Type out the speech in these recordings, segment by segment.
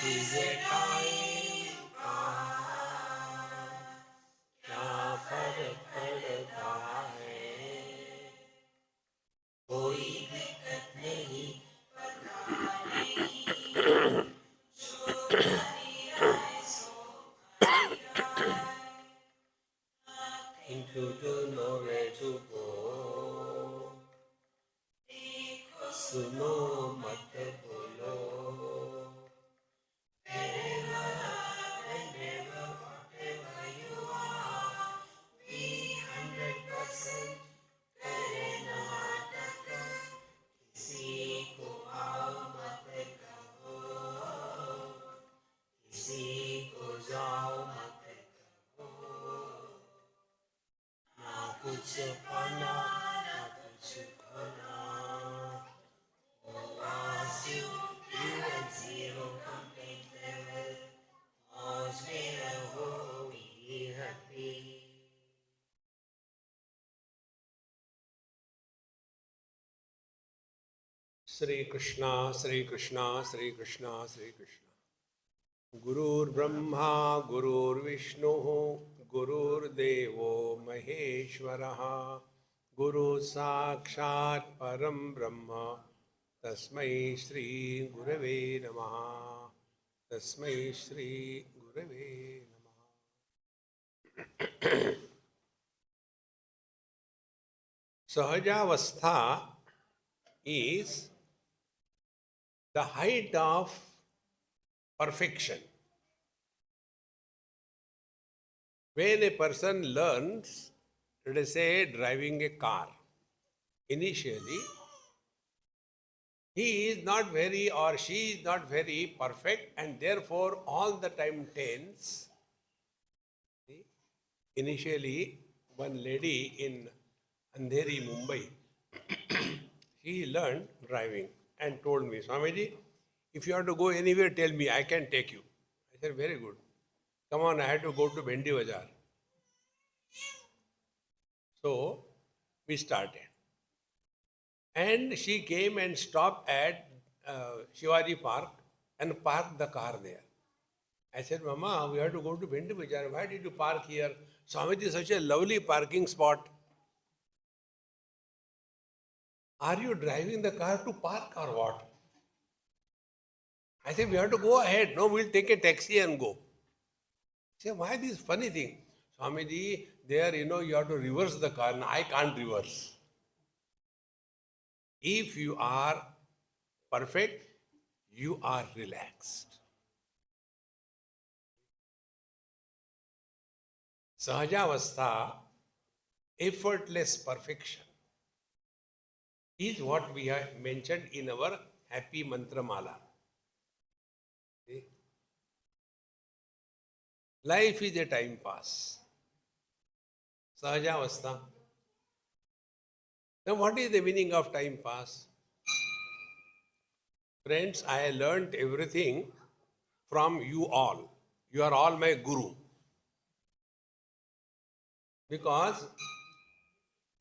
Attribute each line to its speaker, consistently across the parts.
Speaker 1: चीजें टाइम का क्या फर्क पड़ता है, कोई दिक्कत नहीं into to nowhere to go. सुनो मत बोलो, whenever, whatever you are, be 100%. करे नाटक, किसी को आओ मत कहो, किसी को जाओ मत कहो, ना कुछ पाना ना कुछ खोना, ask you, you and zero complaint level, मौज में रहो, be happy. Shri Krishna, Shri Krishna, Shri Krishna, Shri Krishna. Gurur Brahma, Gurur Vishnu, Gurur Devo Maheshwaraha, Guru Sakshat Param Brahma, Tasmai Shri Gurave Namaha, Tasmai Shri Gurave Namaha. Sahajavastha is the height of perfection. When a person learns, let us say, driving a car, initially, he is not very or she is not very perfect and therefore all the time tense. Initially, one lady in Andheri, Mumbai, she learned driving and told me, Swamiji, if you have to go anywhere, tell me, I can take you. I said, very good. Come on, I had to go to Bendi Bazaar. So, we started. And she came and stopped at Shivaji Park and parked the car there. I said, Mama, we have to go to Bendi Bazaar. Why did you park here? Swamiji is such a lovely parking spot. Are you driving the car to park or what? I said, we have to go ahead. No, we'll take a taxi and go. I said, why this funny thing? Swamiji, there, you have to reverse the car. No, I can't reverse. If you are perfect, you are relaxed. Sahajavastha, effortless perfection, is what we have mentioned in our happy mantra mala. See? Life is a time pass. Sahajavastha. Now, what is the meaning of time pass? Friends, I learned everything from you all. You are all my guru. Because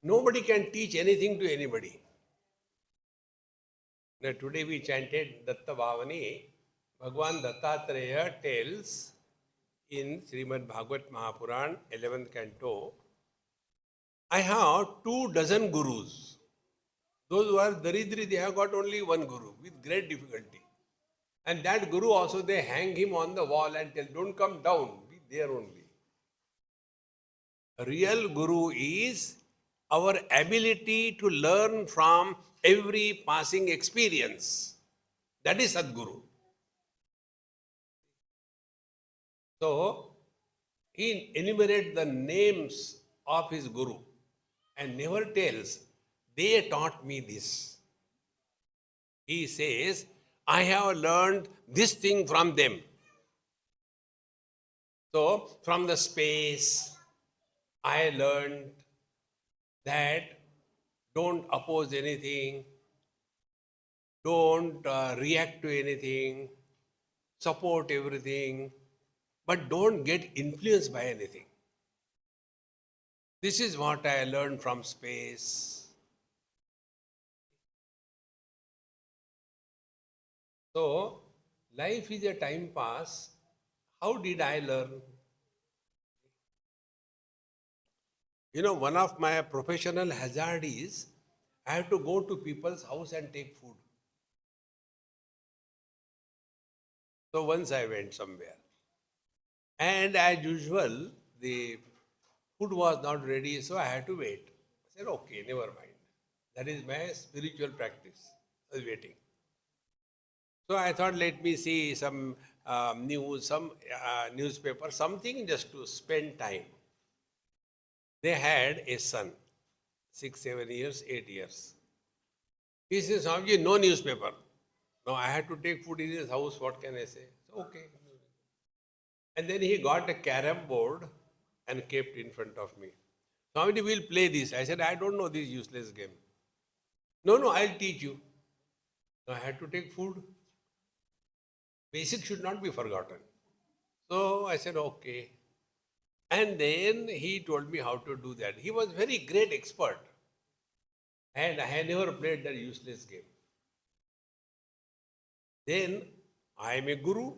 Speaker 1: nobody can teach anything to anybody. Now, today we chanted Datta Bhavani. Bhagwan Dattatreya tells in Srimad Bhagavad Mahapuran, 11th canto, I have 24 gurus. Those who are Daridri, they have got only one guru with great difficulty. And that guru also, they hang him on the wall and tell, don't come down, be there only. Real guru is our ability to learn from every passing experience. That is Sadguru. So, he enumerates the names of his guru and never tells, they taught me this. He says, I have learned this thing from them. So, from the space, I learned that don't oppose anything, don't react to anything, support everything, but don't get influenced by anything. This is what I learned from space. So, Life is a time pass. How did I learn? One of my professional hazard is I have to go to people's house and take food. So once I went somewhere, and as usual, the food was not ready, so I had to wait. I said, okay, never mind. That is my spiritual practice. I was waiting. So I thought, let me see some news, some newspaper, something just to spend time. They had a son, 6, 7 years, 8 years. He says, Swamiji, no newspaper. No, I had to take food in his house. What can I say? So, okay. And then he got a carom board and kept in front of me. Swamiji, we'll play this. I said, I don't know this useless game. No, no, I'll teach you. So I had to take food. Basic should not be forgotten. So I said, okay. And then he told me how to do that. He was very great expert. And I had never played that useless game. Then I am a guru.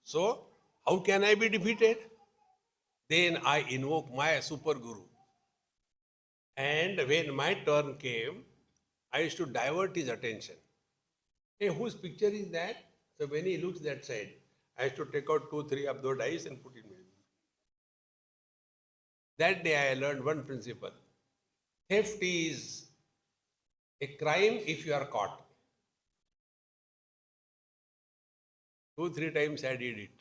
Speaker 1: So how can I be defeated? Then I invoke my super guru. And when my turn came, I used to divert his attention. Hey, whose picture is that? So when he looks that side, I used to take out 2, 3 of those dice and put it in. That day I learned one principle. Theft is a crime if you are caught. 2, 3 times I did it.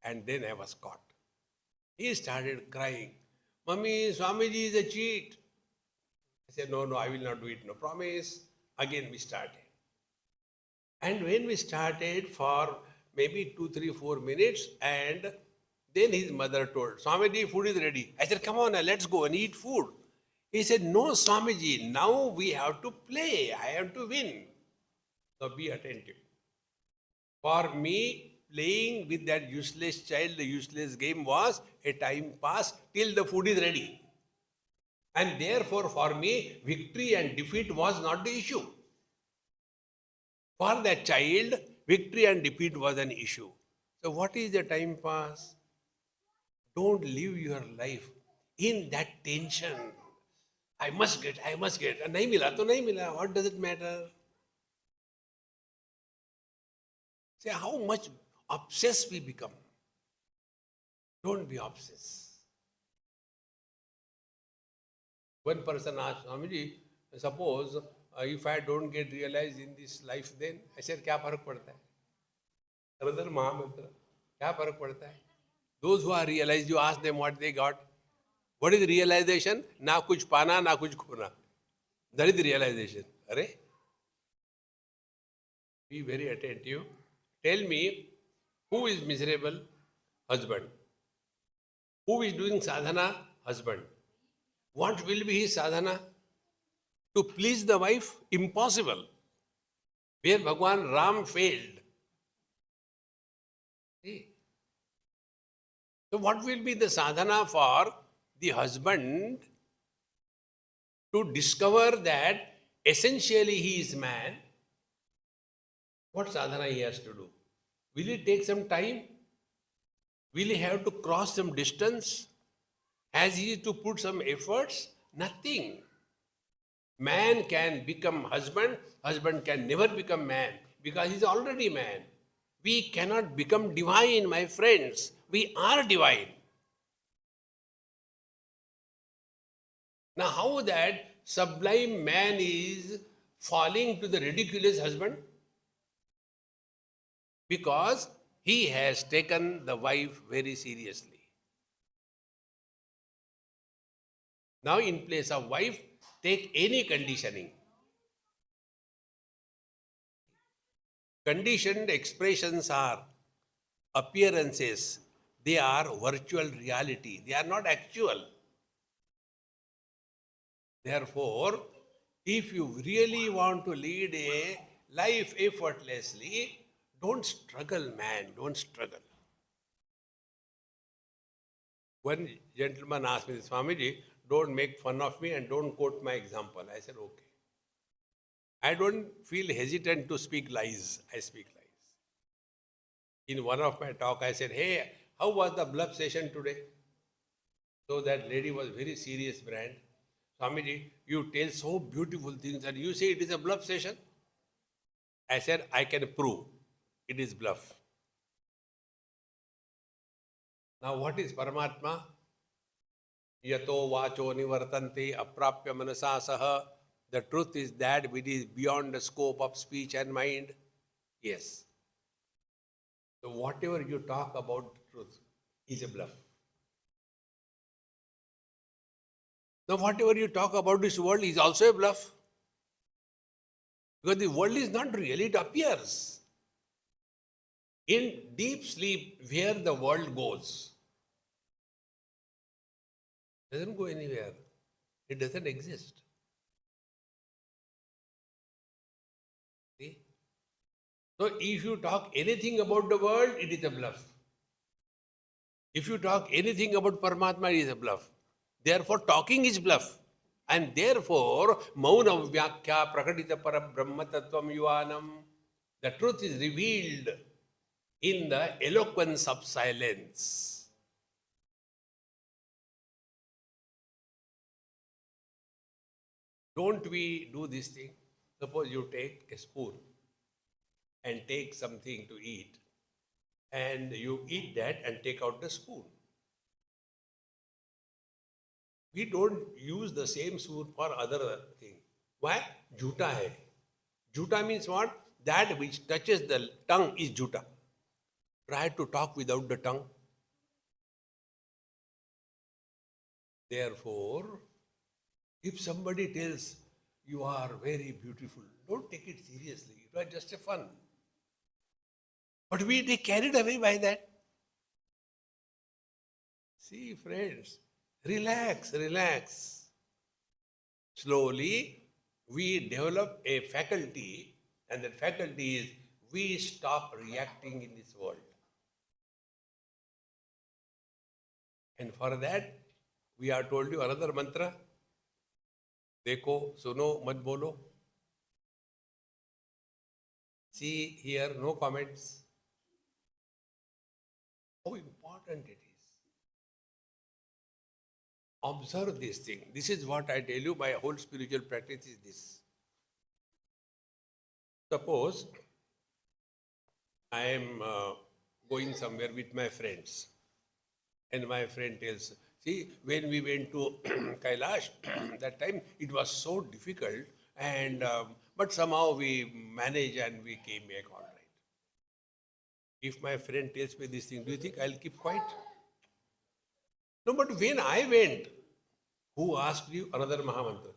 Speaker 1: And then I was caught. He started crying. Mummy, Swamiji is a cheat. I said, no, I will not do it. No promise. Again we started. And when we started for maybe 2, 3, 4 minutes, and then his mother told, Swamiji, food is ready. I said, come on, let's go and eat food. He said, no, Swamiji, now we have to play. I have to win. So be attentive. For me, playing with that useless child, the useless game was a time pass till the food is ready. And therefore, for me, victory and defeat was not the issue. For that child, victory and defeat was an issue. So what is the time pass? Don't live your life in that tension. I must get. Nahi mila to nahi mila. What does it matter? See how much obsessed we become. Don't be obsessed. One person asked, Swamiji, suppose if I don't get realized in this life, then I said, क्या फर्क पड़ता है? Another Mahamantra, क्या फर्क पड़ता है? Those who are realized, you ask them what they got. What is realization? ना कुछ पाना, ना कुछ खोना. That is the realization. Arey? Be very attentive. Tell me, who is miserable? Husband. Who is doing sadhana? Husband. What will be his sadhana? To please the wife? Impossible. Where Bhagwan Ram failed. See? So what will be the sadhana for the husband to discover that essentially he is man? What sadhana he has to do? Will it take some time? Will he have to cross some distance? Has he to put some efforts? Nothing. Man can become husband, husband can never become man because he is already man. We cannot become divine, my friends. We are divine. Now, how that sublime man is falling to the ridiculous husband? Because he has taken the wife very seriously. Now, in place of wife, take any conditioning. Conditioned expressions are appearances. They are virtual reality. They are not actual. Therefore, if you really want to lead a life effortlessly, don't struggle, man. Don't struggle. One gentleman asked me, Swamiji, don't make fun of me and don't quote my example. I said, okay. I don't feel hesitant to speak lies. I speak lies. In one of my talk, I said, hey, how was the bluff session today? So that lady was very serious brand. Swamiji, you tell so beautiful things and you say it is a bluff session? I said, I can prove it is bluff. Now what is Paramatma? Yato vacho nivartante aprapya manasa saha. The truth is that which is beyond the scope of speech and mind. Yes. So whatever you talk about truth is a bluff. Now whatever you talk about this world is also a bluff. Because the world is not real, it appears. In deep sleep, where the world goes, doesn't go anywhere. It doesn't exist. See? So if you talk anything about the world, it is a bluff. If you talk anything about Paramatma, it is a bluff. Therefore, talking is bluff. And therefore, Mauna Vyakya Prakatita Para Brahma Tattvam Yuvanam. The truth is revealed in the eloquence of silence. Don't we do this thing? Suppose you take a spoon and take something to eat, and you eat that and take out the spoon. We don't use the same spoon for other thing. Why? Jhuta hai. Jhuta means what? That which touches the tongue is jhuta. Try to talk without the tongue. Therefore, if somebody tells you are very beautiful, don't take it seriously. It was just a fun. But we get carried away by that. See, friends, relax, relax. Slowly, we develop a faculty, and that faculty is we stop reacting in this world. And for that, we are told you another mantra. Dekho, suno, mat bolo. See here, no comments. How important it is. Observe this thing. This is what I tell you, my whole spiritual practice is this. Suppose I am going somewhere with my friends, and my friend tells, see, when we went to Kailash, that time it was so difficult, and but somehow we managed and we came back all right. If my friend tells me this thing, do you think I'll keep quiet? No, but when I went, who asked you another Mahamantra?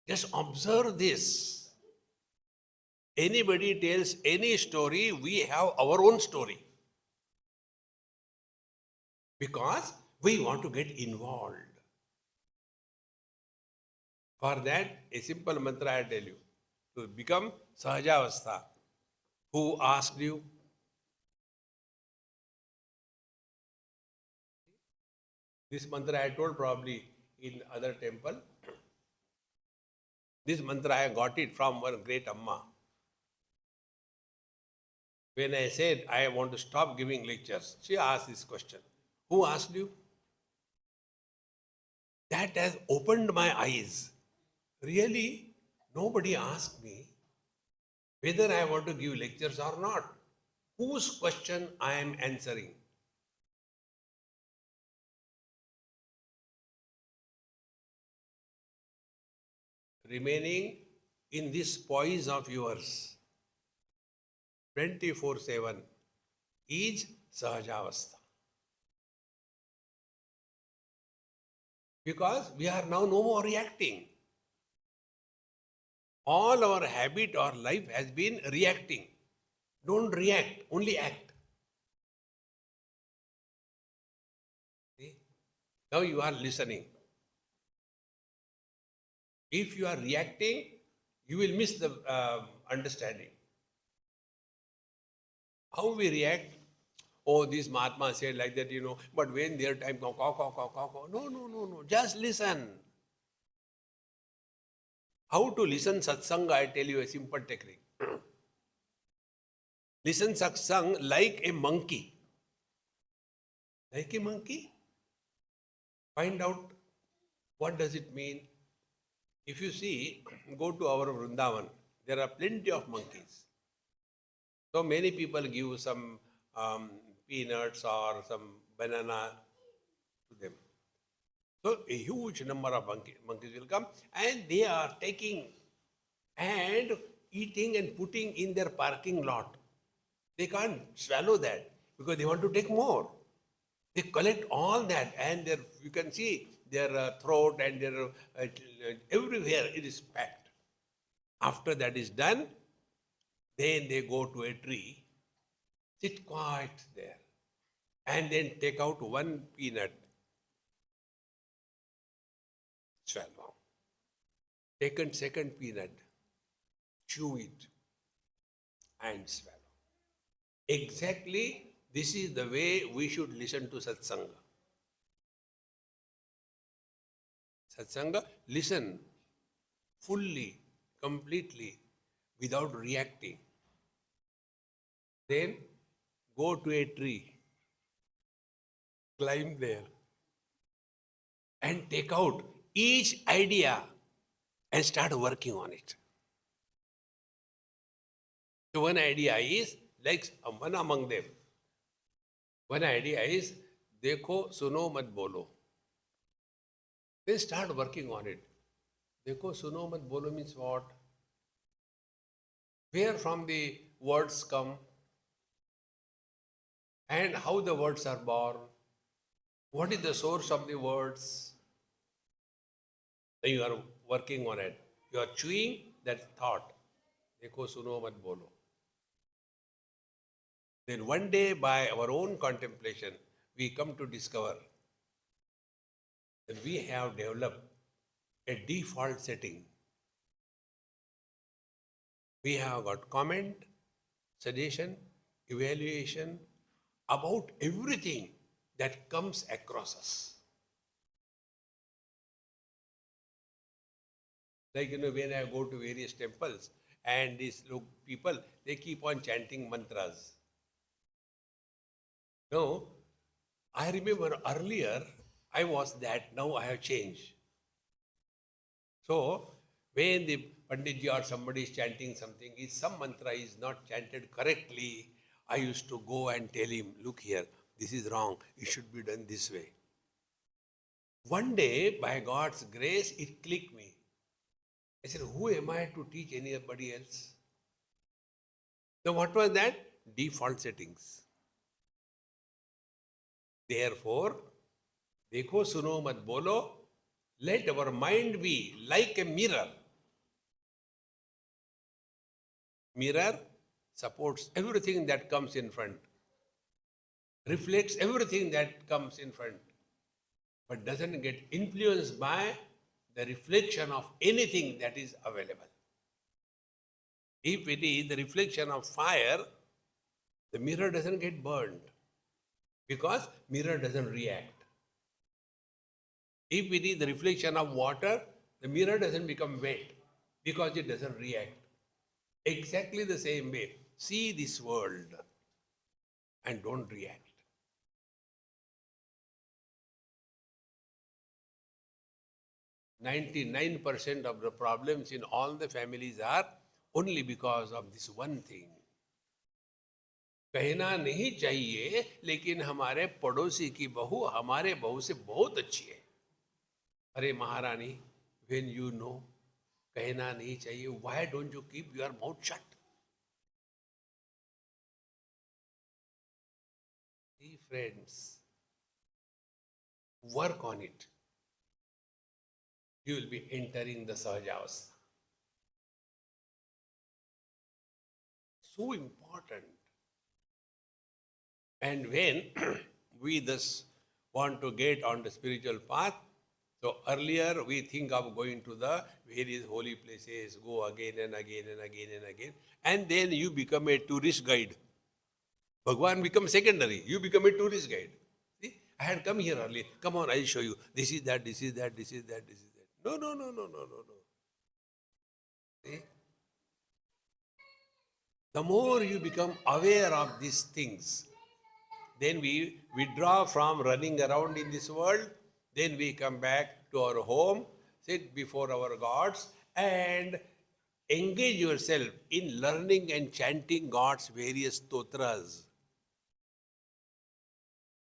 Speaker 1: Just observe this. Anybody tells any story, we have our own story. Because we want to get involved. For that, a simple mantra I tell you. To become Sahajavastha. Who asked you? This mantra I told probably in other temple. This mantra I got it from one great Amma. When I said I want to stop giving lectures, she asked this question. Who asked you? That has opened my eyes. Really, nobody asked me whether I want to give lectures or not. Whose question I am answering? Remaining in this poise of yours 24/7 is Sahajavastha. Because we are now no more reacting. All our habit or life has been reacting. Don't react, only act. See? Now you are listening. If you are reacting, you will miss the understanding. How we react? Oh, this Mahatma said like that, but when their time comes, no. Just listen. How to listen satsanga, I tell you a simple technique. Listen satsang like a monkey. Like a monkey? Find out what does it mean. If you see, go to our Vrindavan, there are plenty of monkeys. So many people give some peanuts or some banana to them. So a huge number of monkeys will come and they are taking and eating and putting in their parking lot. They can't swallow that because they want to take more. They collect all that and you can see their throat and their everywhere it is packed. After that is done, then they go to a tree, sit quiet there, and then take out one peanut, swallow. Second peanut, chew it, and swallow. Exactly, this is the way we should listen to satsanga. Satsanga, listen fully, completely, without reacting. Then go to a tree, climb there, and take out each idea and start working on it. So one idea is, like one among them, one idea is, देखो सुनो मत बोलो. Then start working on it. देखो सुनो मत बोलो means what? Where from the words come? And how the words are born? What is the source of the words? Then you are working on it. You are chewing that thought. देखो सुनो मत बोलो. Then one day, by our own contemplation, we come to discover that we have developed a default setting. We have got comment, suggestion, evaluation about everything that comes across us. Like, when I go to various temples and these people, they keep on chanting mantras. No, I remember earlier I was that, now I have changed. So, when the Panditji or somebody is chanting something, if some mantra is not chanted correctly, I used to go and tell him, look here, this is wrong, it should be done this way. One day, by God's grace, it clicked me. I said, who am I to teach anybody else? So what was that? Default settings. Therefore, देखो सुनो मत बोलो, let our mind be like a mirror. Mirror supports everything that comes in front, reflects everything that comes in front, but doesn't get influenced by the reflection of anything that is available. If it is the reflection of fire, the mirror doesn't get burned because mirror doesn't react. If it is the reflection of water, the mirror doesn't become wet because it doesn't react. Exactly the same way, see this world and don't react. 99% of the problems in all the families are only because of this one thing. कहना नहीं चाहिए, लेकिन हमारे पड़ोसी की बहू हमारे बहू से बहुत अच्छी है. अरे महारानी, when you know, कहना नहीं चाहिए, why don't you keep your mouth shut? See, friends, work on it. You will be entering the Sahajavastha. So important. And when we thus want to get on the spiritual path, so earlier we think of going to the various holy places, go again and again and again and again, and then you become a tourist guide. Bhagwan becomes secondary, you become a tourist guide. See, I had come here earlier, come on, I'll show you, this is that, this is that, this is that, this is that. No, no, no, no, no, no, no. See? the more you become aware of these things, then we withdraw from running around in this world, then we come back to our home, sit before our gods, and engage yourself in learning and chanting God's various stotras.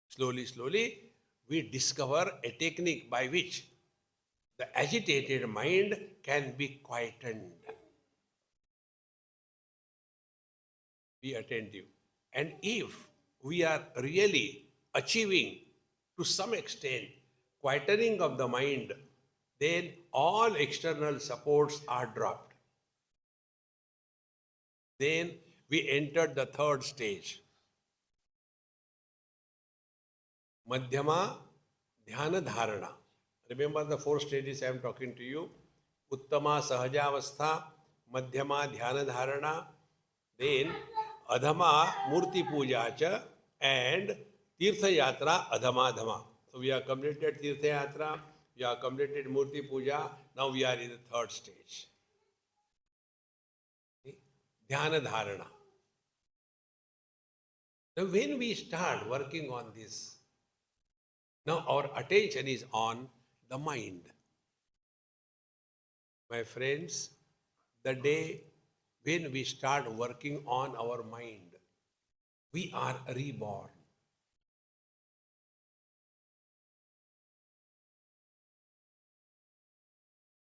Speaker 1: Slowly, slowly, we discover a technique by which the agitated mind can be quietened. Be attentive. And if we are really achieving to some extent quietening of the mind, then all external supports are dropped. Then we entered the third stage. Madhyama Dhyana Dharana. Remember the four stages I am talking to you. Uttama Sahajavastha, Madhyama Dhyana Dharana, then Adhama Murti Puja cha, and Tirtha Yatra Adhama Dhamma. So we have completed Tirtha Yatra, we have completed Murti Puja, now we are in the third stage. Dhyana Dharana. Now when we start working on this, now our attention is on the mind. My friends, the day when we start working on our mind, we are reborn.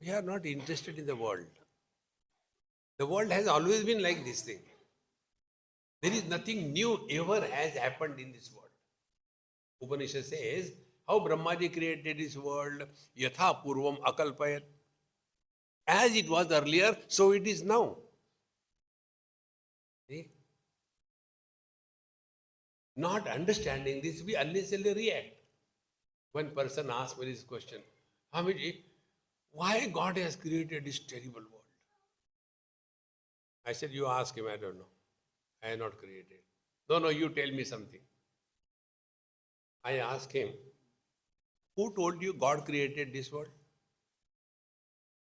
Speaker 1: We are not interested in the world. The world has always been like this thing. There is nothing new ever has happened in this world. Upanishad says, how Brahmaji created this world, yatha purvam akalpayat. As it was earlier, so it is now. See? Not understanding this, we unnecessarily react. One person asked me this question, Swamiji, why God has created this terrible world? I said, you ask him, I don't know. I have not created. No, you tell me something. I asked him, who told you God created this world?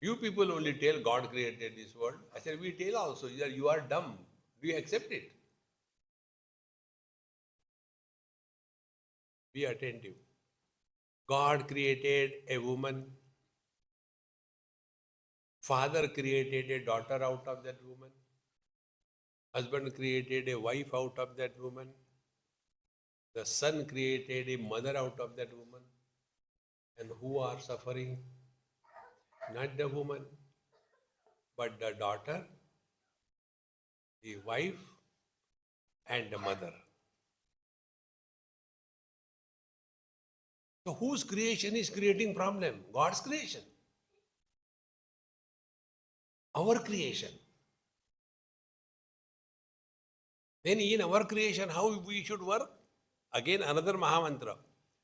Speaker 1: You people only tell God created this world. I said, we tell also, you are dumb. Do you accept it? Be attentive. God created a woman. Father created a daughter out of that woman. Husband created a wife out of that woman. The son created a mother out of that woman. And who are suffering? Not the woman, but the daughter, the wife, and the mother. So whose creation is creating problem? God's creation. Our creation. Then in our creation, how we should work? Again, another Mahamantra.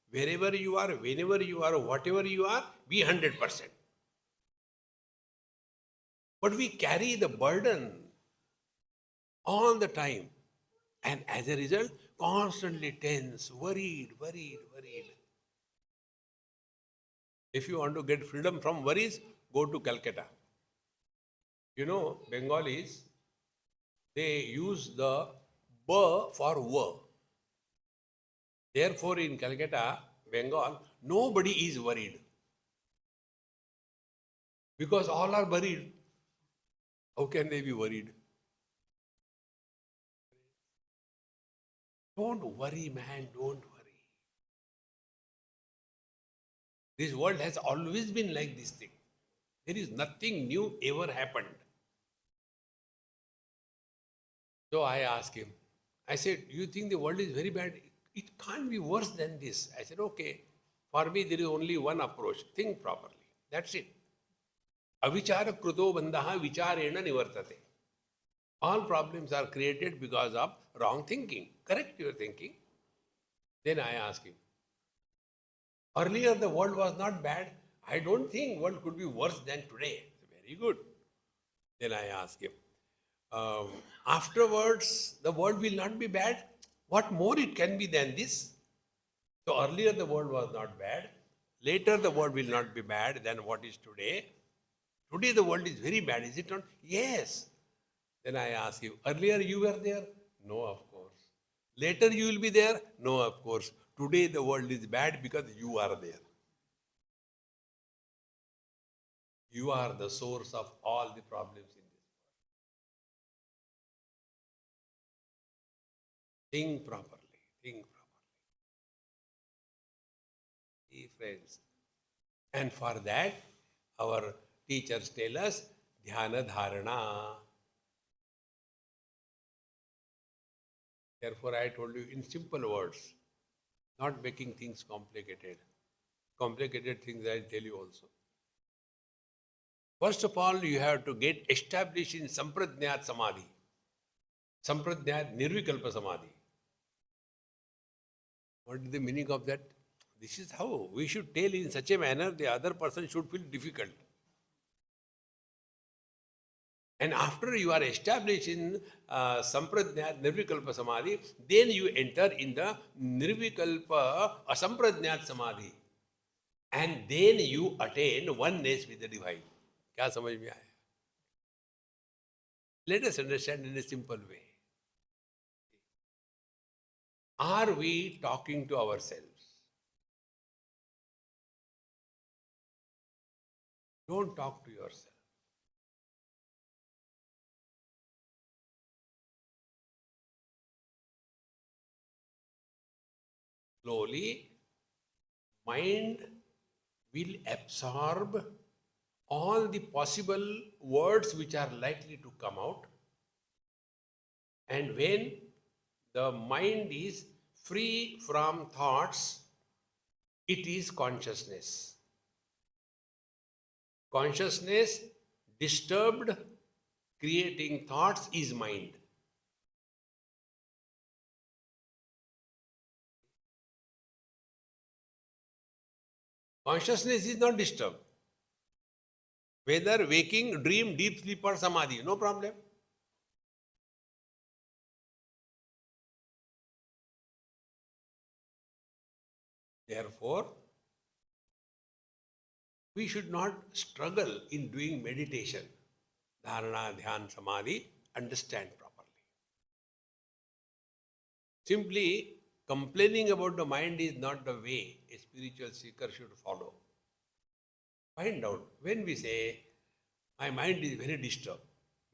Speaker 1: Wherever you are, whenever you are, whatever you are, be 100%. But we carry the burden all the time. And as a result, constantly tense, worried. If you want to get freedom from worries, go to Calcutta. You know, Bengalis, they use the B for W. Therefore, in Calcutta, Bengal, nobody is worried. Because all are worried. How can they be worried? Don't worry, man, don't worry. This world has always been like this thing. There is nothing new ever happened. So I asked him, I said, you think the world is very bad? It can't be worse than this. I said, okay, for me there is only one approach. Think properly. That's it. Avichara kruto bandhaha vicharena nivartate. All problems are created because of wrong thinking. Correct your thinking. Then I asked him, earlier the world was not bad. I don't think world could be worse than today. Very good. Then I asked him, afterwards the world will not be bad. What more it can be than this? So earlier the world was not bad. Later the world will not be bad than what is today. Today the world is very bad, is it not? Yes. Then I ask you, earlier you were there? No, of course. Later you will be there? No, of course. Today the world is bad because you are there. You are the source of all the problems in this world. Think properly. Think properly. See, friends. And for that, our teachers tell us, dhyana dharana. Therefore, I told you in simple words, not making things complicated. Complicated things I'll tell you also. First of all, you have to get established in Sampradnyat Samadhi. Sampradnyat Nirvikalpa Samadhi. What is the meaning of that? This is how we should tell in such a manner the other person should feel difficult. And after you are established in Sampradnyat Nirvikalpa Samadhi, then you enter in the Nirvikalpa Asampradnyat Samadhi. And then you attain oneness with the divine. क्या समझ में आया? Let us understand in a simple way. Are we talking to ourselves? Don't talk to yourself. Slowly, mind will absorb all the possible words which are likely to come out. And when the mind is free from thoughts, it is consciousness. Consciousness disturbed, creating thoughts is mind. Consciousness is not disturbed. Whether waking, dream, deep sleep or samadhi, no problem. Therefore, we should not struggle in doing meditation. Dharana, dhyan, samadhi, understand properly. Simply complaining about the mind is not the way a spiritual seeker should follow. Find out. When we say, my mind is very disturbed,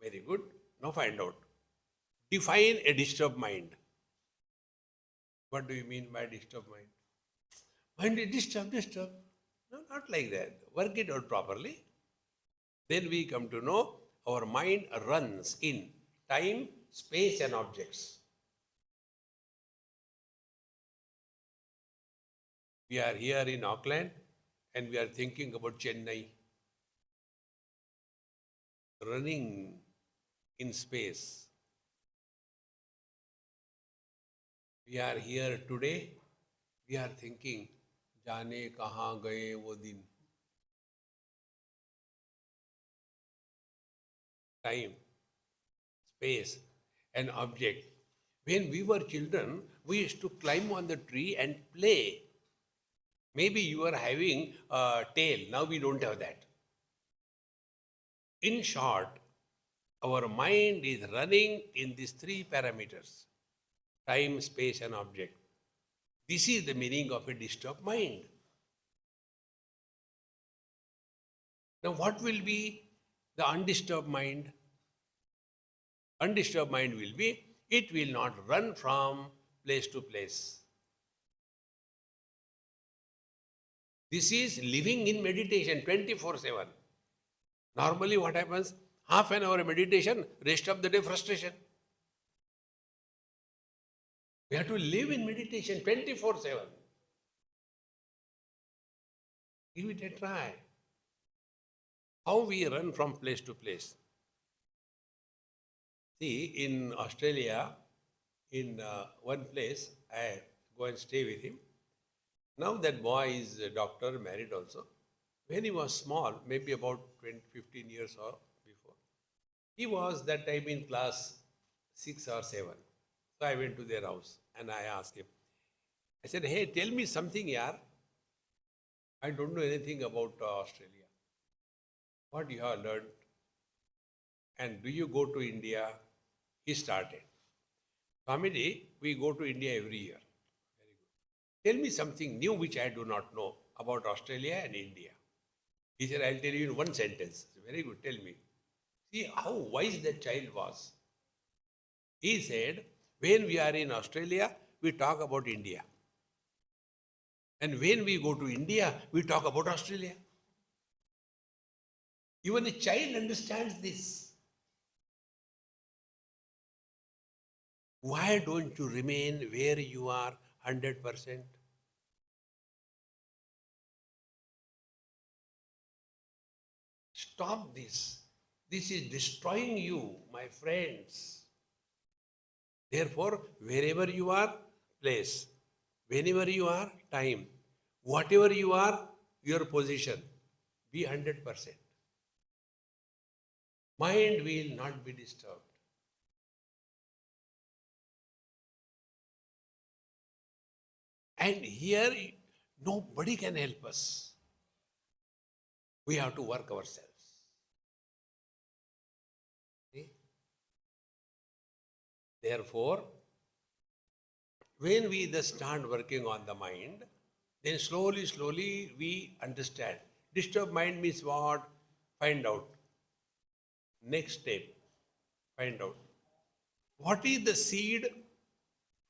Speaker 1: very good. Now find out. Define a disturbed mind. What do you mean by disturbed mind? Mind is disturbed. No, not like that. Work it out properly. Then we come to know our mind runs in time, space and objects. We are here in Auckland and we are thinking about Chennai. Running in space. We are here today. We are thinking, जाने कहाँ गए वो दिन. Time, space, and object. When we were children, we used to climb on the tree and play. Maybe you are having a tail. Now we don't have that. In short, our mind is running in these three parameters: time, space, and object. This is the meaning of a disturbed mind. Now, what will be the undisturbed mind? Undisturbed mind will be, it will not run from place to place. This is living in meditation 24/7. Normally what happens? Half an hour meditation, rest of the day frustration. We have to live in meditation 24/7. Give it a try. How we run from place to place. See, in Australia, in one place, I go and stay with him. Now that boy is a doctor, married also. When he was small, maybe about 15 years or before, he was that time in class 6 or 7. So I went to their house and I asked him. I said, hey, tell me something, yaar. I don't know anything about Australia. What you have learned? And do you go to India? He started. Swamiji, we go to India every year. Tell me something new which I do not know about Australia and India. He said, I'll tell you in one sentence. Very good, tell me. See how wise that child was. He said, when we are in Australia, we talk about India. And when we go to India, we talk about Australia. Even a child understands this. Why don't you remain where you are 100%? Stop this. This is destroying you, my friends. Therefore, wherever you are, place. Whenever you are, time. Whatever you are, your position. Be 100%. Mind will not be disturbed. And here, nobody can help us. We have to work ourselves. See? Therefore, when we just start working on the mind, then slowly we understand. Disturbed mind means what? Find out. Next step, find out. What is the seed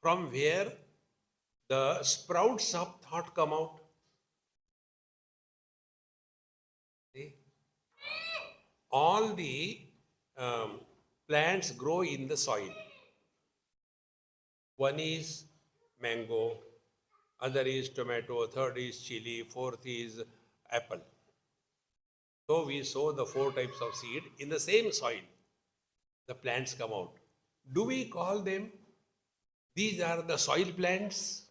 Speaker 1: from where the sprouts of thought come out? See? All the plants grow in the soil. One is mango, other is tomato, third is chili, fourth is apple. So we sow the 4 types of seed in the same soil. The plants come out. Do we call them, these are the soil plants?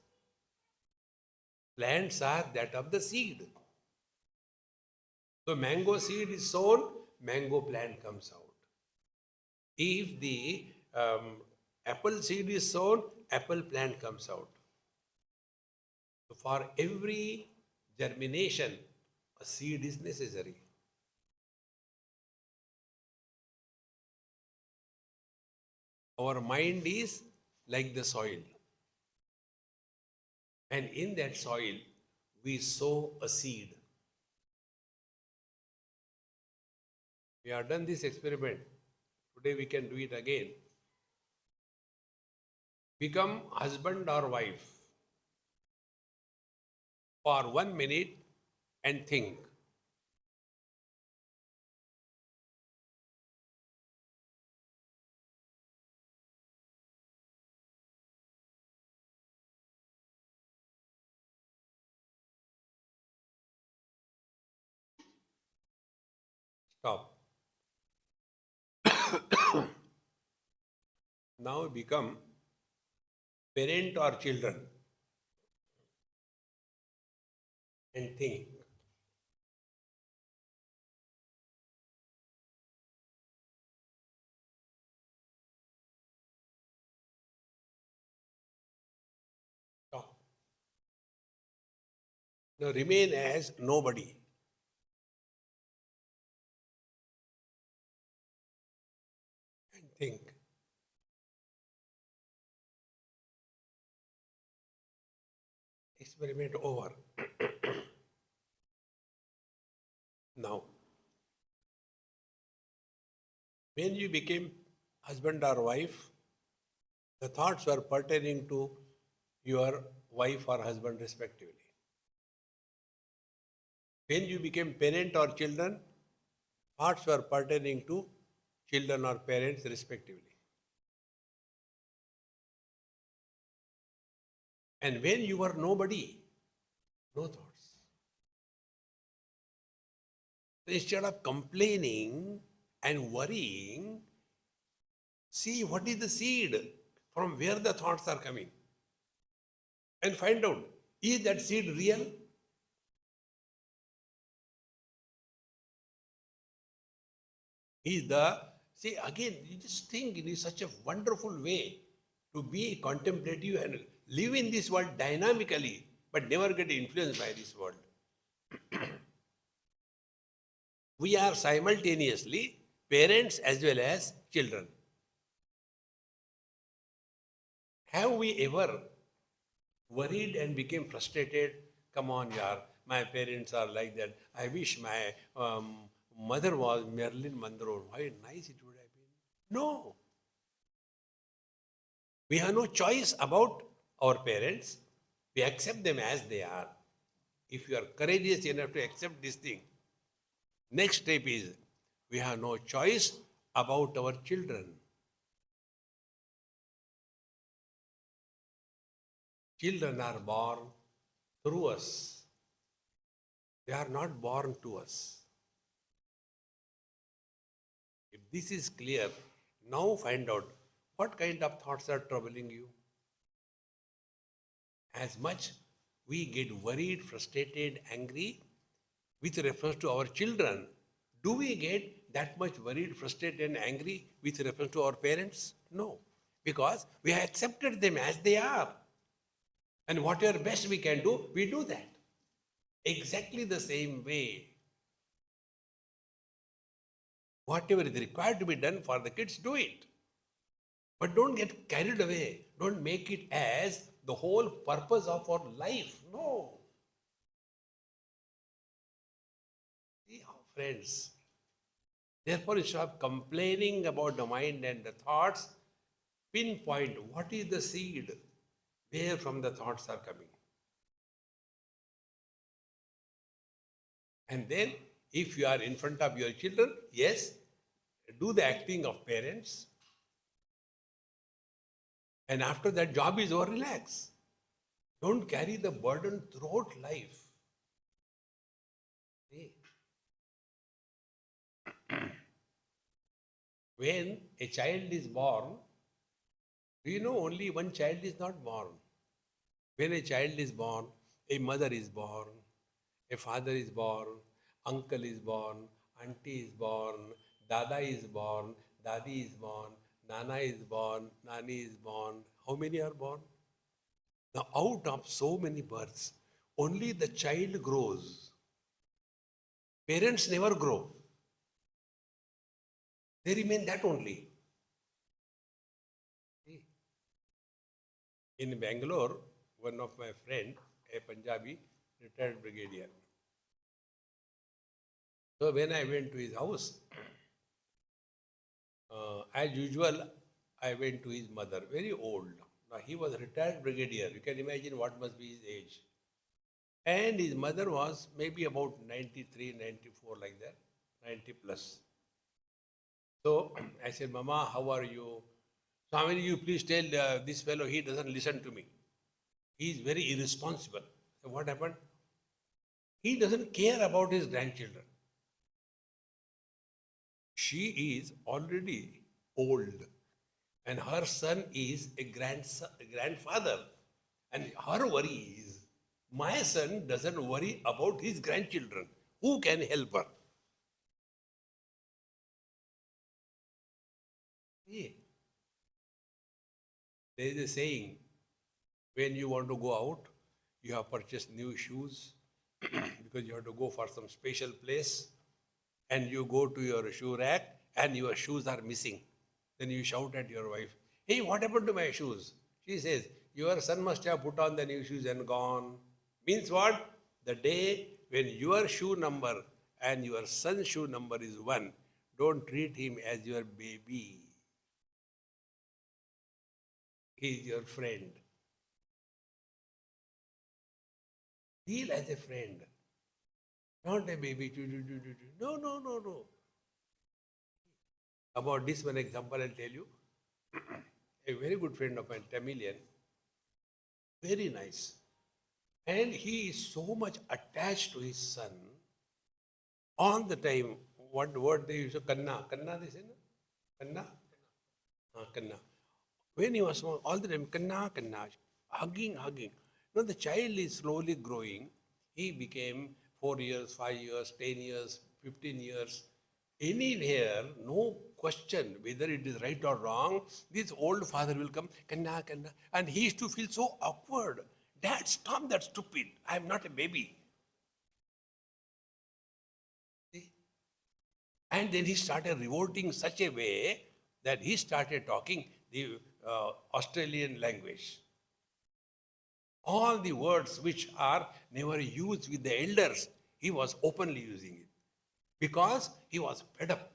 Speaker 1: Plants are that of the seed. So mango seed is sown, mango plant comes out. If the apple seed is sown, apple plant comes out. So for every germination, a seed is necessary. Our mind is like the soil. And in that soil, we sow a seed. We have done this experiment. Today we can do it again. Become husband or wife for 1 minute and think. Stop. Now become parent or children and think. Stop. Now remain as nobody. And think. Experiment over. Now, when you became husband or wife, the thoughts were pertaining to your wife or husband respectively. When you became parent or children, thoughts were pertaining to children or parents respectively. And when you were nobody, no thoughts. So instead of complaining and worrying, see what is the seed from where the thoughts are coming. And find out, is that seed real? See again, you just think it is such a wonderful way to be contemplative and live in this world dynamically, but never get influenced by this world. We are simultaneously parents as well as children. Have we ever worried and became frustrated? Come on, yaar, my parents are like that. I wish my mother was Marilyn Monroe. How nice it would have been. No, we have no choice about our parents. We accept them as they are. If you are courageous enough to accept this thing, next step is we have no choice about our children. Children are born through us. They are not born to us. If this is clear, now find out what kind of thoughts are troubling you. As much we get worried, frustrated, angry with reference to our children, do we get that much worried, frustrated, and angry with reference to our parents? No, because we have accepted them as they are. And whatever best we can do, we do that. Exactly the same way. Whatever is required to be done for the kids, do it. But don't get carried away. Don't make it as the whole purpose of our life. No. See how, friends. Therefore, instead of complaining about the mind and the thoughts, pinpoint what is the seed where from the thoughts are coming. And then, if you are in front of your children, yes, do the acting of parents. And after that job is over, relax. Don't carry the burden throughout life. See? When a child is born, do you know only one child is not born? When a child is born, a mother is born, a father is born, uncle is born, auntie is born, dada is born, dadi is born, nana is born, nani is born. How many are born? Now, out of so many births, only the child grows. Parents never grow. They remain that only. In Bangalore, one of my friend, a Punjabi, retired brigadier. So when I went to his house, as usual, I went to his mother, very old. Now he was a retired brigadier. You can imagine what must be his age. And his mother was maybe about 93, 94 like that, 90 plus. So I said, Mama, how are you? Swami, you please tell this fellow, he doesn't listen to me. He is very irresponsible. So what happened? He doesn't care about his grandchildren. She is already old and her son is a grandfather. And her worry is, my son doesn't worry about his grandchildren. Who can help her? See, there is a saying, when you want to go out, you have purchased new shoes because you have to go for some special place, and you go to your shoe rack and your shoes are missing. Then you shout at your wife, hey, what happened to my shoes? She says, your son must have put on the new shoes and gone. Means what? The day when your shoe number and your son's shoe number is one, don't treat him as your baby. He is your friend. Deal as a friend, not a baby. No, no, no, no. About this one example, I'll tell you. A very good friend of mine, Tamilian, very nice. And he is so much attached to his son. All the time, what word they use? Kanna. Kanna, they say, no? Kanna? Kanna. When he was small, all the time, Kanna, Kanna, hugging, hugging. Now the child is slowly growing. He became 4 years, 5 years, 10 years, 15 years. Anywhere, no question whether it is right or wrong, this old father will come, Kanna, Kanna. And he used to feel so awkward. Dad, stop that stupid. I am not a baby. See? And then he started revolting such a way that he started talking the Australian language. All the words which are never used with the elders, he was openly using it because he was fed up.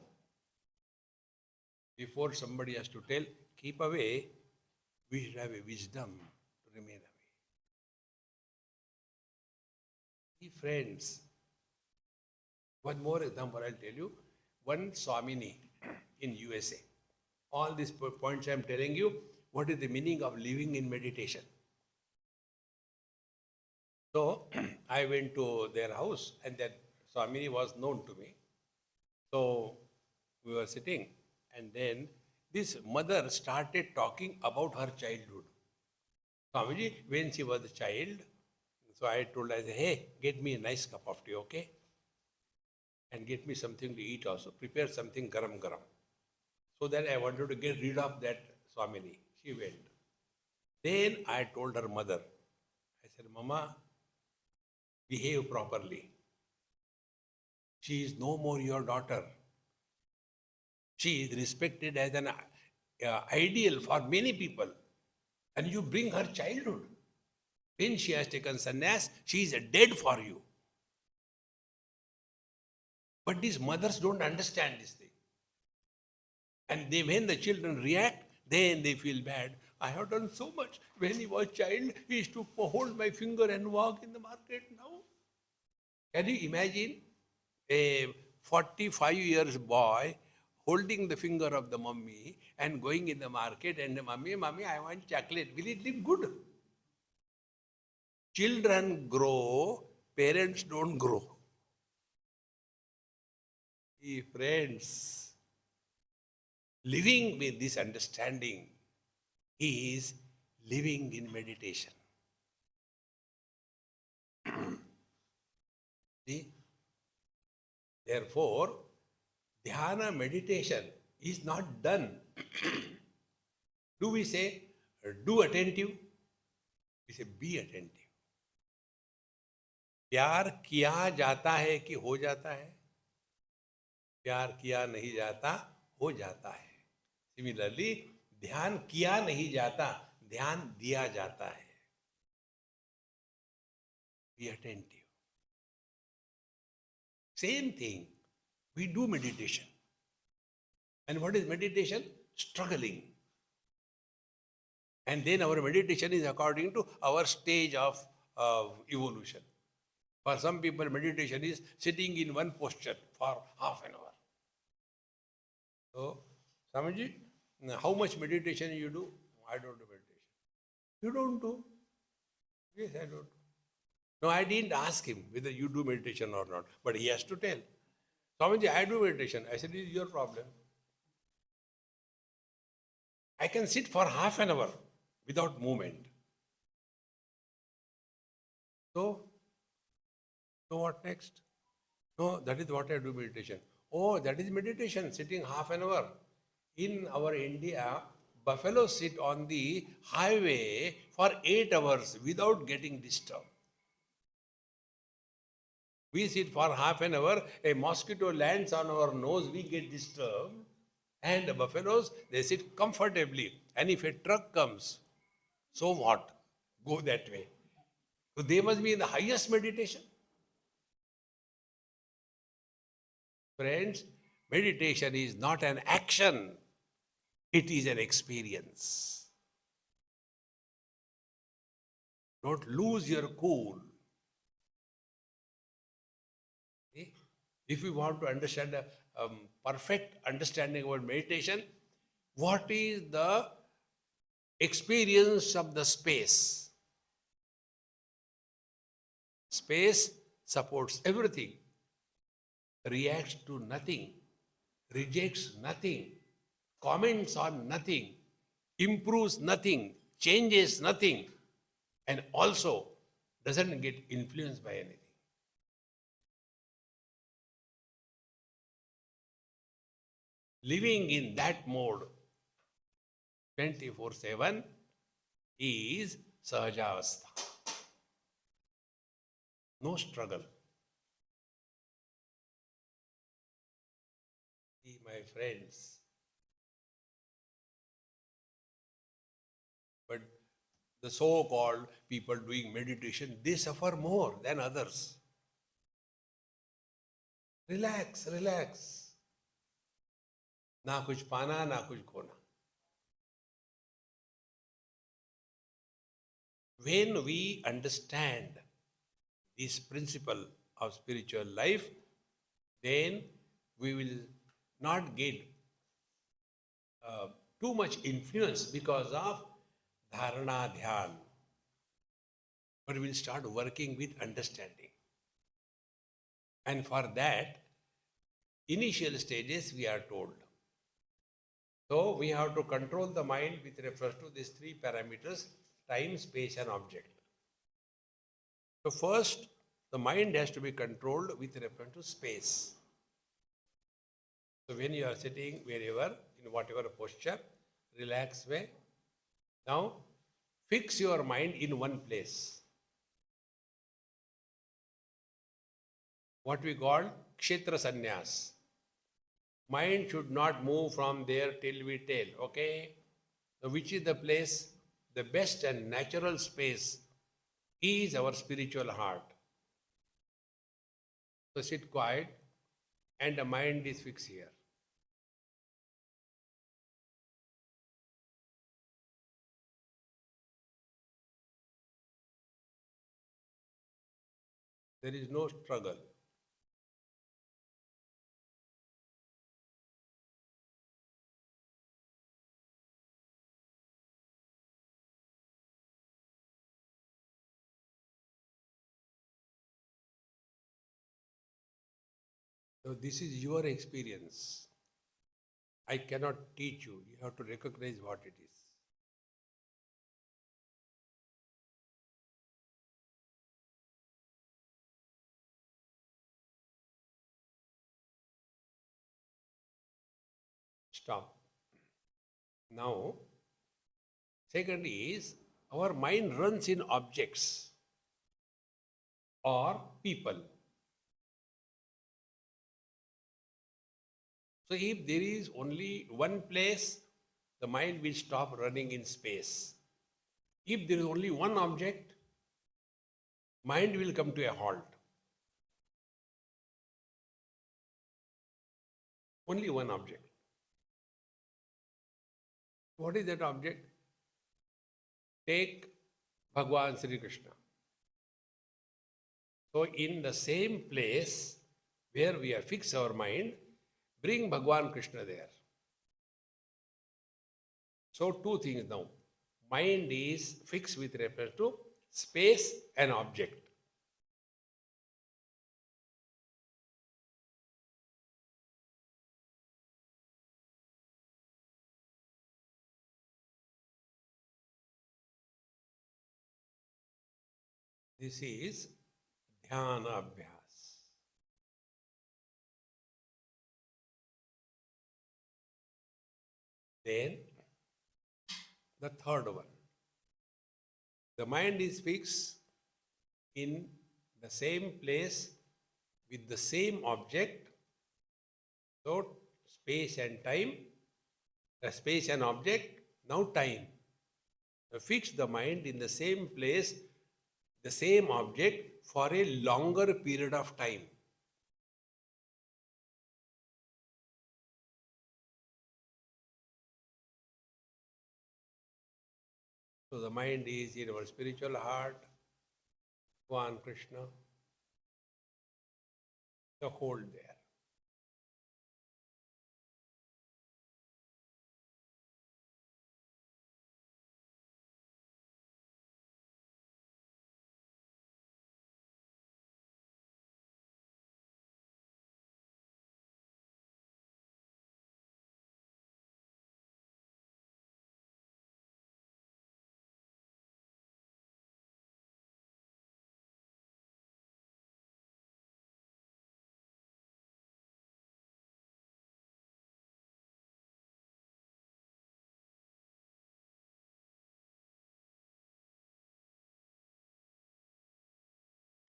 Speaker 1: Before somebody has to tell, keep away, we should have a wisdom to remain away. Friends, one more example I'll tell you. One Swamini in USA. All these points I'm telling you, what is the meaning of living in meditation? So I went to their house and that Swamini was known to me. So we were sitting and then this mother started talking about her childhood. Swamiji, when she was a child, so I told her, hey, get me a nice cup of tea, okay? And get me something to eat also. Prepare something garam garam. So that I wanted to get rid of that Swamini. She went. Then I told her mother, I said, Mama, behave properly. She is no more your daughter. She is respected as an ideal for many people. And you bring her childhood. When she has taken sannyas, she is dead for you. But these mothers don't understand this thing. And when the children react, then they feel bad. I have done so much. When he was child, he used to hold my finger and walk in the market now. Can you imagine a 45 years boy holding the finger of the mummy and going in the market and mummy, I want chocolate. Will it look good? Children grow, parents don't grow. Friends, living with this understanding is living in meditation. See? Therefore, dhyana meditation is not done. Do we say, do attentive? We say, be attentive. प्यार किया जाता है कि हो जाता है? प्यार किया नहीं जाता, हो जाता है. Similarly, ध्यान किया नहीं जाता, ध्यान दिया जाता है. Be attentive. Same thing. We do meditation. And what is meditation? Struggling. And then our meditation is according to our stage of evolution. For some people, meditation is sitting in one posture for half an hour. So, Swamiji, how much meditation you do? I don't do meditation. You don't do? Yes, I don't. No, I didn't ask him whether you do meditation or not, but he has to tell. Swamiji, I do meditation. I said, this is your problem. I can sit for half an hour without movement. So what next? No, that is what I do meditation. Oh, that is meditation, sitting half an hour. In our India, buffaloes sit on the highway for 8 hours without getting disturbed. We sit for half an hour, a mosquito lands on our nose, we get disturbed. And the buffaloes, they sit comfortably. And if a truck comes, so what? Go that way. So they must be in the highest meditation. Friends, meditation is not an action. It is an experience. Don't lose your cool. If you want to understand a perfect understanding about meditation, what is the experience of the space? Space supports everything, reacts to nothing, rejects nothing, comments on nothing, improves nothing, changes nothing, and also doesn't get influenced by anything. Living in that mode 24/7 is Sahajavastha. No struggle. my friends. But the so-called people doing meditation, they suffer more than others. Relax, relax. ना कुछ पाना, ना कुछ खोना. When we understand this principle of spiritual life, then we will not get too much influence because of dharana dhyan, but we'll start working with understanding. And for that, initial stages we are told. So we have to control the mind with reference to these three parameters: time, space, and object. So first, the mind has to be controlled with reference to space. So when you are sitting wherever, in whatever posture, relaxed way, now fix your mind in one place. What we call kshetra sannyas. Mind should not move from there till we tell, okay? So which is the place? The best and natural space is our spiritual heart. So sit quiet and the mind is fixed here. There is no struggle. So this is your experience. I cannot teach you. You have to recognize what it is. Stop. Now, second is our mind runs in objects or people. So if there is only one place, the mind will stop running in space. If there is only one object, mind will come to a halt. Only one object. What is that object? Take Bhagwan Sri Krishna. So in the same place where we have fixed our mind, bring Bhagwan Krishna there. So two things now. Mind is fixed with reference to space and object. This is dhyana abhyas. Then the third one. The mind is fixed in the same place with the same object. So space and time, the space and object, now time. So fix the mind in the same place, the same object for a longer period of time. So the mind is in our spiritual heart, Bhagwan Krishna, the hold there.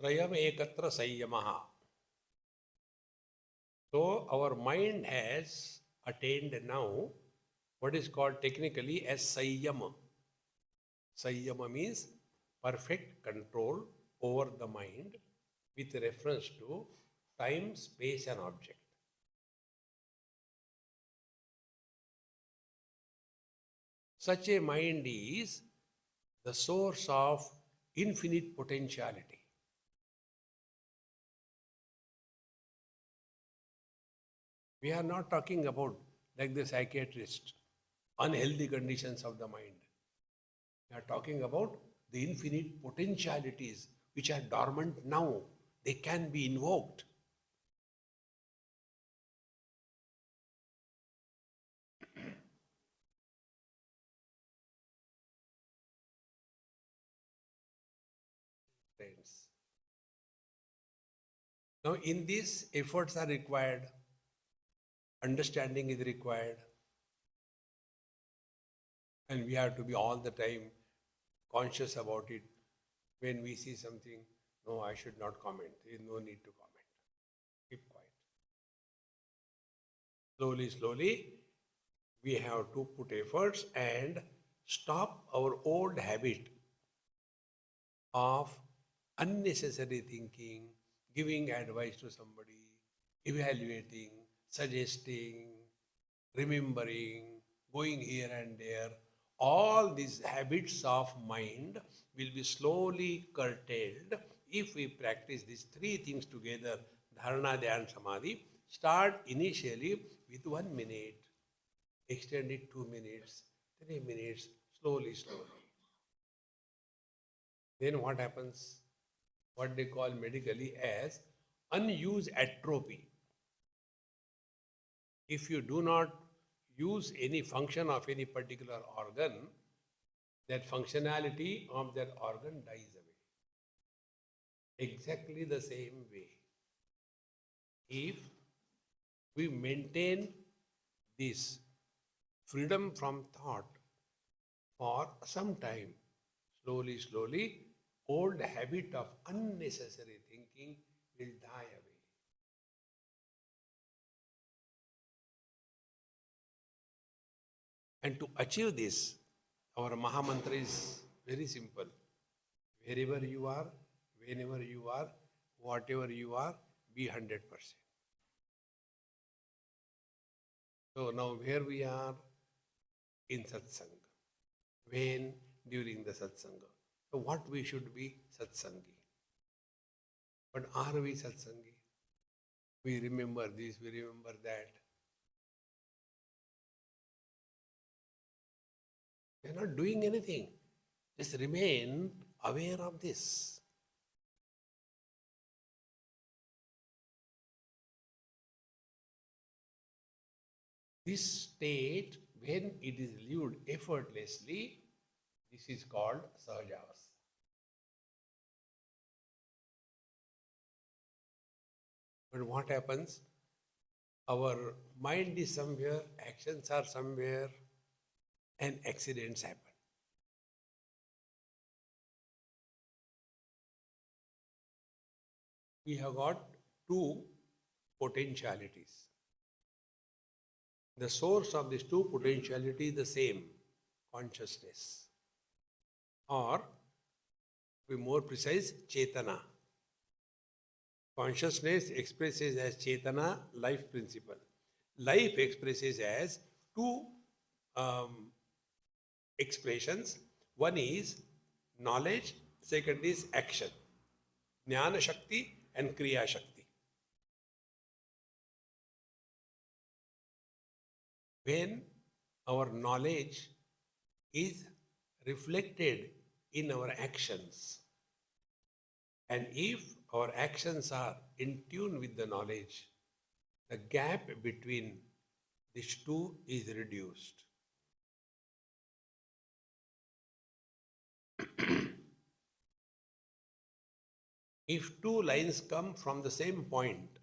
Speaker 1: Trayam ekatra sanyamaha. So our mind has attained now what is called technically as Sayyama. Sayyama means perfect control over the mind with reference to time, space, and object. Such a mind is the source of infinite potentiality. We are not talking about, like the psychiatrist, unhealthy conditions of the mind. We are talking about the infinite potentialities which are dormant now. They can be invoked. Friends. Now, in this, efforts are required, understanding is required, and we have to be all the time conscious about it. When we see something, no, I should not comment. There is no need to comment. Keep quiet. Slowly, slowly, we have to put efforts and stop our old habit of unnecessary thinking, giving advice to somebody, evaluating, suggesting, remembering, going here and there. All these habits of mind will be slowly curtailed if we practice these three things together, dharana, dhyan, samadhi. Start initially with 1 minute, extend it 2 minutes, 3 minutes, slowly, slowly. Then what happens? What they call medically as unused atrophy. If you do not use any function of any particular organ, that functionality of that organ dies away. Exactly the same way. If we maintain this freedom from thought for some time, slowly, slowly, old habit of unnecessary thinking will die away. And to achieve this, our Mahamantra is very simple. Wherever you are, whenever you are, whatever you are, be 100%. So now where we are? In satsanga. When? During the satsanga. So what we should be? Satsangi. But are we satsangi? We remember this, we remember that. We are not doing anything. Just remain aware of this. This state, when it is lived effortlessly, this is called Sahajavastha. But what happens? Our mind is somewhere, actions are somewhere, and accidents happen. We have got two potentialities. The source of these two potentialities is the same, consciousness. Or, to be more precise, Chetana. Consciousness expresses as Chetana, life principle. Life expresses as two expressions. One is knowledge, second is action. Jnana Shakti and Kriya Shakti. When our knowledge is reflected in our actions, and if our actions are in tune with the knowledge, the gap between these two is reduced. If two lines come from the same point,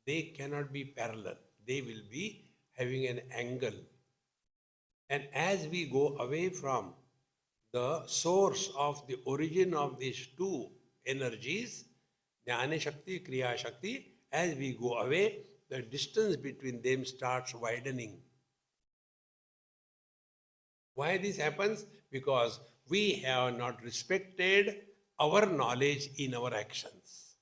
Speaker 1: they cannot be parallel. They will be having an angle. And as we go away from the source of the origin of these two energies, Jnana Shakti, Kriya Shakti, as we go away, the distance between them starts widening. Why this happens? Because we have not respected our knowledge in our actions.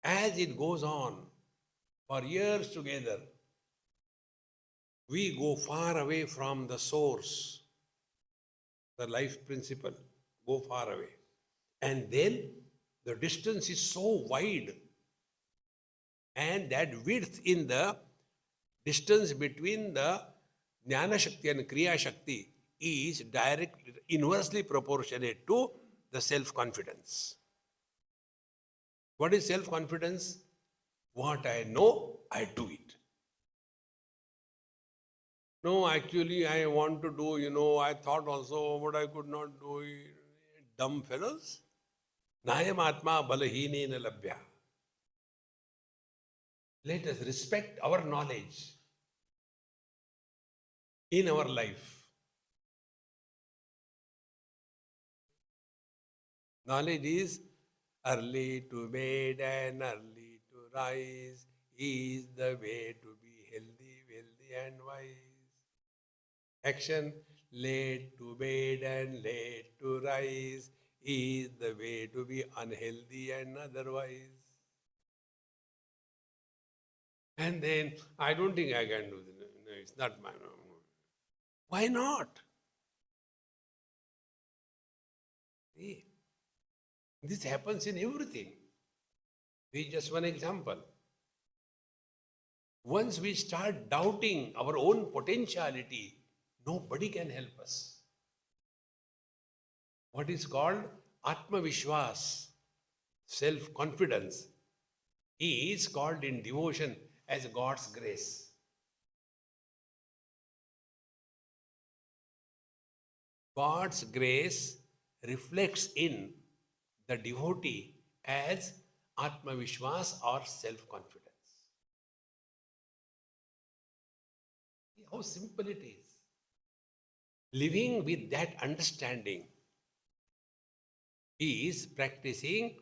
Speaker 1: As it goes on for years together, we go far away from the source, the life principle, go far away. And then the distance is so wide, and that width in the distance between the Jnana Shakti and Kriya Shakti is inversely proportionate to the self-confidence. What is self-confidence? What I know, I do it. No, actually, I want to do, I thought also, but I could not do it. Dumb fellows. Nayam Atma Balahine Labhya. Let us respect our knowledge in our life. Knowledge is early to bed and early to rise is the way to be healthy, wealthy and wise. Action, late to bed and late to rise is the way to be unhealthy and otherwise. And then, I don't think I can do this. No, it's not my... Why not? See, this happens in everything. This is just one example. Once we start doubting our own potentiality, nobody can help us. What is called Atma Vishwas, self-confidence, is called in devotion as God's grace. God's grace reflects in the devotee as Atma Vishwas or self-confidence. See how simple it is. Living with that understanding is practicing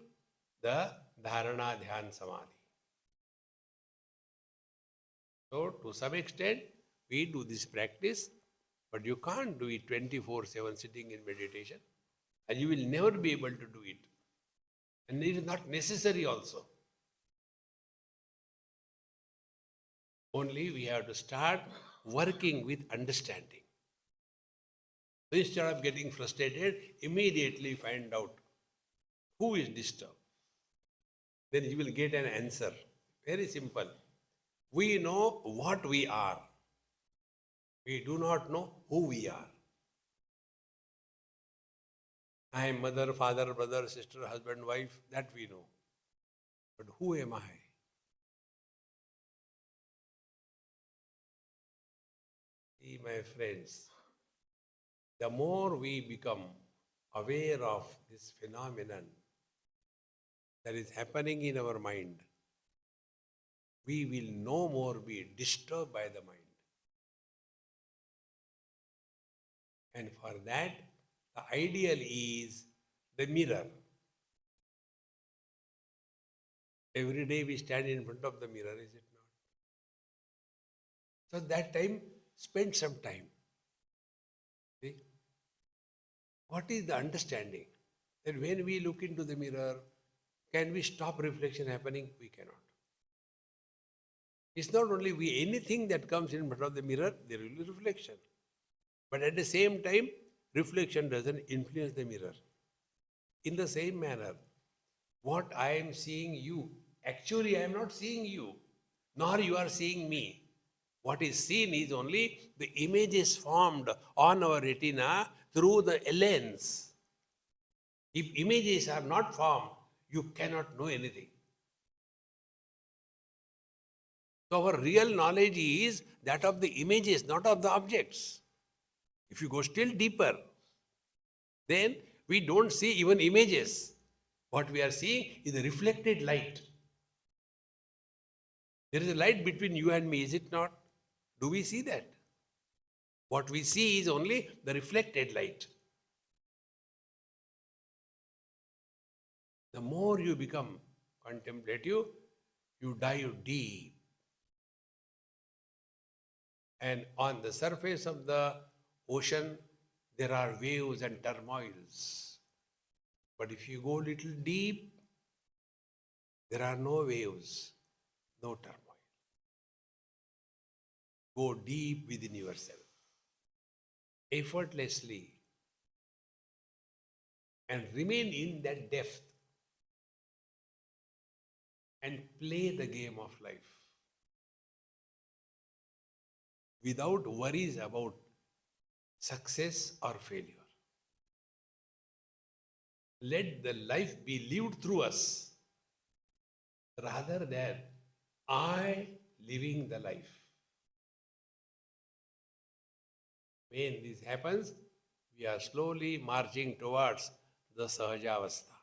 Speaker 1: the Dharana Dhyan Samadhi. So, to some extent, we do this practice, but you can't do it 24/7 sitting in meditation, and you will never be able to do it. And it is not necessary also. Only we have to start working with understanding. So instead of getting frustrated, immediately find out who is disturbed. Then you will get an answer. Very simple. We know what we are. We do not know who we are. I am mother, father, brother, sister, husband, wife, that we know. But who am I? See, my friends, the more we become aware of this phenomenon that is happening in our mind, we will no more be disturbed by the mind. And for that, the ideal is the mirror. Every day we stand in front of the mirror, is it not? So that time, spend some time. See? What is the understanding? That when we look into the mirror, can we stop reflection happening? We cannot. It's not only anything that comes in front of the mirror, there will be reflection. But at the same time, reflection doesn't influence the mirror. In the same manner, what I am seeing you, actually I am not seeing you, nor you are seeing me. What is seen is only the images formed on our retina through the lens. If images are not formed, you cannot know anything. So our real knowledge is that of the images, not of the objects. If you go still deeper, then we don't see even images. What we are seeing is a reflected light. There is a light between you and me, is it not? Do we see that? What we see is only the reflected light. The more you become contemplative, you dive deep. And on the surface of the ocean, there are waves and turmoils. But if you go little deep, there are no waves, no turmoil. Go deep within yourself, effortlessly, and remain in that depth and play the game of life without worries about success or failure. Let the life be lived through us rather than I living the life. When this happens, we are slowly marching towards the Sahajavastha.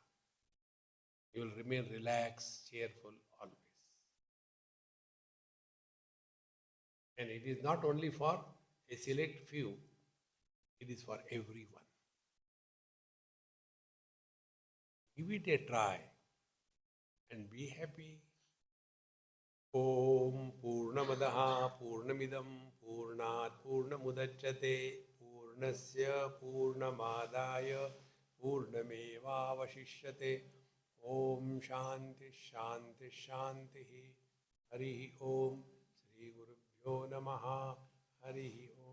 Speaker 1: You will remain relaxed, cheerful always. And it is not only for a select few, it is for everyone. Give it a try and be happy. Om Purnamadaha Purnamidam Purnat Purnamudachyate Purnasya Purnamadaya Purnamevavashishyate. Om Shanti Shanti Shanti. Hari Om. Shri Gurubhyo Namaha. Hari Om.